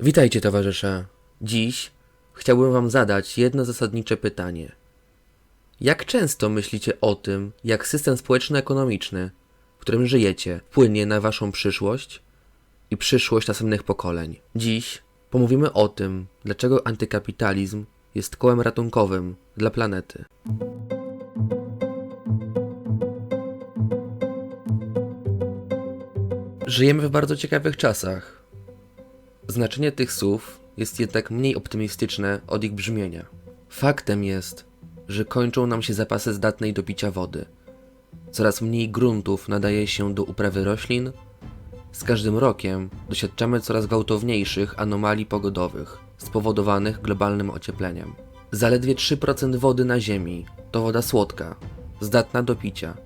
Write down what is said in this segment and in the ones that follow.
Witajcie towarzysze. Dziś chciałbym wam zadać jedno zasadnicze pytanie. Jak często myślicie o tym, jak system społeczno-ekonomiczny, w którym żyjecie, wpłynie na waszą przyszłość i przyszłość następnych pokoleń? Dziś pomówimy o tym, dlaczego antykapitalizm jest kołem ratunkowym dla planety. Żyjemy w bardzo ciekawych czasach. Znaczenie tych słów jest jednak mniej optymistyczne od ich brzmienia. Faktem jest, że kończą nam się zapasy zdatnej do picia wody. Coraz mniej gruntów nadaje się do uprawy roślin. Z każdym rokiem doświadczamy coraz gwałtowniejszych anomalii pogodowych spowodowanych globalnym ociepleniem. Zaledwie 3% wody na Ziemi to woda słodka, zdatna do picia,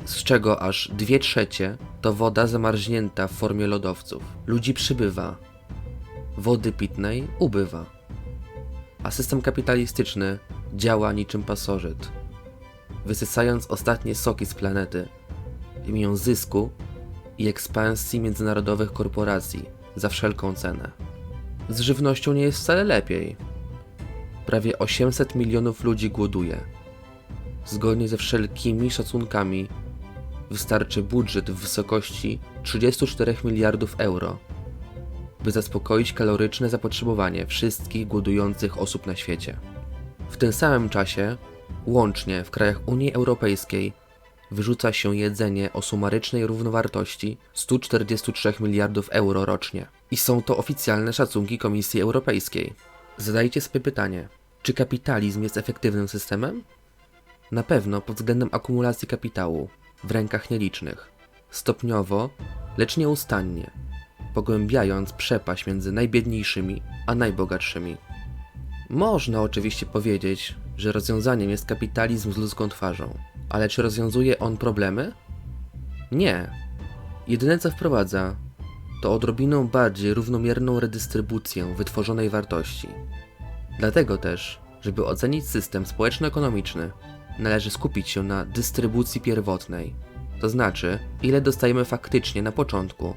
z czego aż 2/3 to woda zamarznięta w formie lodowców. Ludzi przybywa, wody pitnej ubywa, a system kapitalistyczny działa niczym pasożyt, wysysając ostatnie soki z planety w imię zysku i ekspansji międzynarodowych korporacji za wszelką cenę. Z żywnością nie jest wcale lepiej. Prawie 800 milionów ludzi głoduje. Zgodnie ze wszelkimi szacunkami wystarczy budżet w wysokości 34 miliardów euro, by zaspokoić kaloryczne zapotrzebowanie wszystkich głodujących osób na świecie. W tym samym czasie, łącznie w krajach Unii Europejskiej, wyrzuca się jedzenie o sumarycznej równowartości 143 miliardów euro rocznie. I są to oficjalne szacunki Komisji Europejskiej. Zadajcie sobie pytanie, czy kapitalizm jest efektywnym systemem? Na pewno pod względem akumulacji kapitału w rękach nielicznych, stopniowo, lecz nieustannie, pogłębiając przepaść między najbiedniejszymi a najbogatszymi. Można oczywiście powiedzieć, że rozwiązaniem jest kapitalizm z ludzką twarzą, ale czy rozwiązuje on problemy? Nie. Jedyne co wprowadza, to odrobinę bardziej równomierną redystrybucję wytworzonej wartości. Dlatego też, żeby ocenić system społeczno-ekonomiczny, należy skupić się na dystrybucji pierwotnej, to znaczy ile dostajemy faktycznie na początku,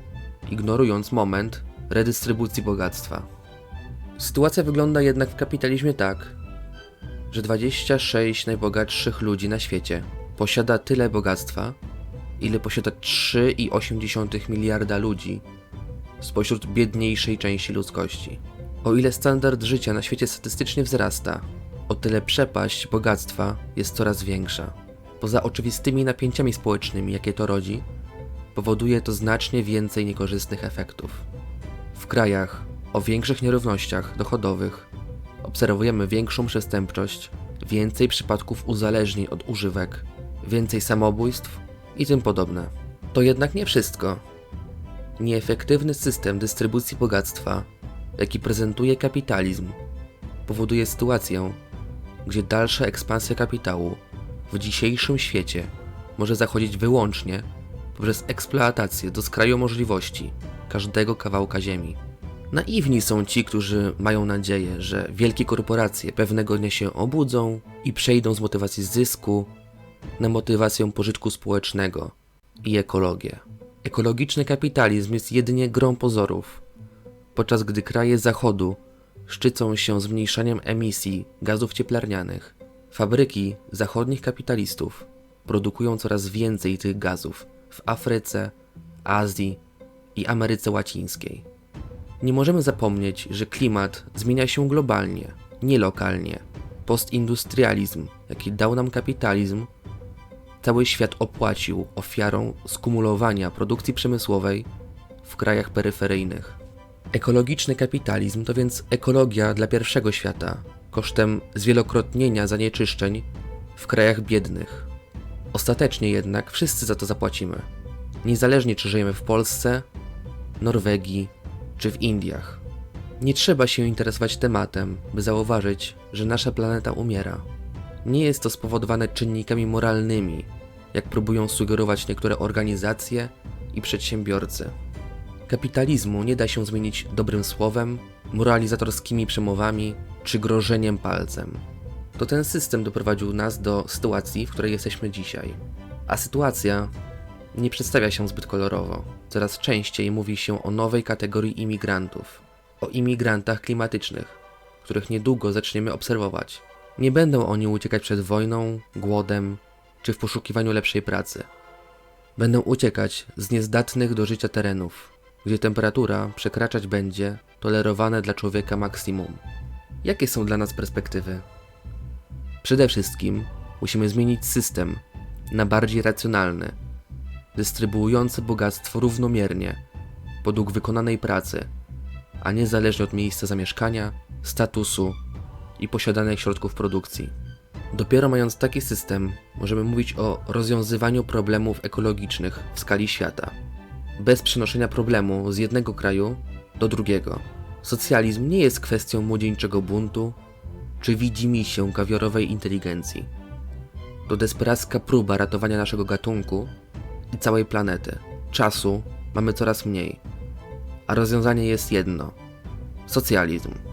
ignorując moment redystrybucji bogactwa. Sytuacja wygląda jednak w kapitalizmie tak, że 26 najbogatszych ludzi na świecie posiada tyle bogactwa, ile posiada 3,8 miliarda ludzi spośród biedniejszej części ludzkości. O ile standard życia na świecie statystycznie wzrasta, o tyle przepaść bogactwa jest coraz większa. Poza oczywistymi napięciami społecznymi, jakie to rodzi, powoduje to znacznie więcej niekorzystnych efektów. W krajach o większych nierównościach dochodowych obserwujemy większą przestępczość, więcej przypadków uzależnień od używek, więcej samobójstw i tym podobne. To jednak nie wszystko. Nieefektywny system dystrybucji bogactwa, jaki prezentuje kapitalizm, powoduje sytuację, gdzie dalsza ekspansja kapitału w dzisiejszym świecie może zachodzić wyłącznie poprzez eksploatację do skraju możliwości każdego kawałka ziemi. Naiwni są ci, którzy mają nadzieję, że wielkie korporacje pewnego dnia się obudzą i przejdą z motywacji zysku na motywację pożytku społecznego i ekologię. Ekologiczny kapitalizm jest jedynie grą pozorów, podczas gdy kraje Zachodu szczycą się zmniejszaniem emisji gazów cieplarnianych. Fabryki zachodnich kapitalistów produkują coraz więcej tych gazów w Afryce, Azji i Ameryce Łacińskiej. Nie możemy zapomnieć, że klimat zmienia się globalnie, nie lokalnie. Postindustrializm, jaki dał nam kapitalizm, cały świat opłacił ofiarą skumulowania produkcji przemysłowej w krajach peryferyjnych. Ekologiczny kapitalizm to więc ekologia dla pierwszego świata, kosztem zwielokrotnienia zanieczyszczeń w krajach biednych. Ostatecznie jednak wszyscy za to zapłacimy, niezależnie czy żyjemy w Polsce, Norwegii czy w Indiach. Nie trzeba się interesować tematem, by zauważyć, że nasza planeta umiera. Nie jest to spowodowane czynnikami moralnymi, jak próbują sugerować niektóre organizacje i przedsiębiorcy. Kapitalizmu nie da się zmienić dobrym słowem, moralizatorskimi przemowami czy grożeniem palcem. To ten system doprowadził nas do sytuacji, w której jesteśmy dzisiaj. A sytuacja nie przedstawia się zbyt kolorowo. Coraz częściej mówi się o nowej kategorii imigrantów. o imigrantach klimatycznych, których niedługo zaczniemy obserwować. Nie będą oni uciekać przed wojną, głodem czy w poszukiwaniu lepszej pracy. Będą uciekać z niezdatnych do życia terenów, gdzie temperatura przekraczać będzie tolerowane dla człowieka maksimum. Jakie są dla nas perspektywy? Przede wszystkim musimy zmienić system na bardziej racjonalny, dystrybuujący bogactwo równomiernie, według wykonanej pracy, a nie zależnie od miejsca zamieszkania, statusu i posiadanych środków produkcji. Dopiero mając taki system, możemy mówić o rozwiązywaniu problemów ekologicznych w skali świata, bez przenoszenia problemu z jednego kraju do drugiego. Socjalizm nie jest kwestią młodzieńczego buntu czy widzimisię kawiorowej inteligencji. To desperacka próba ratowania naszego gatunku i całej planety. Czasu mamy coraz mniej, a rozwiązanie jest jedno: socjalizm.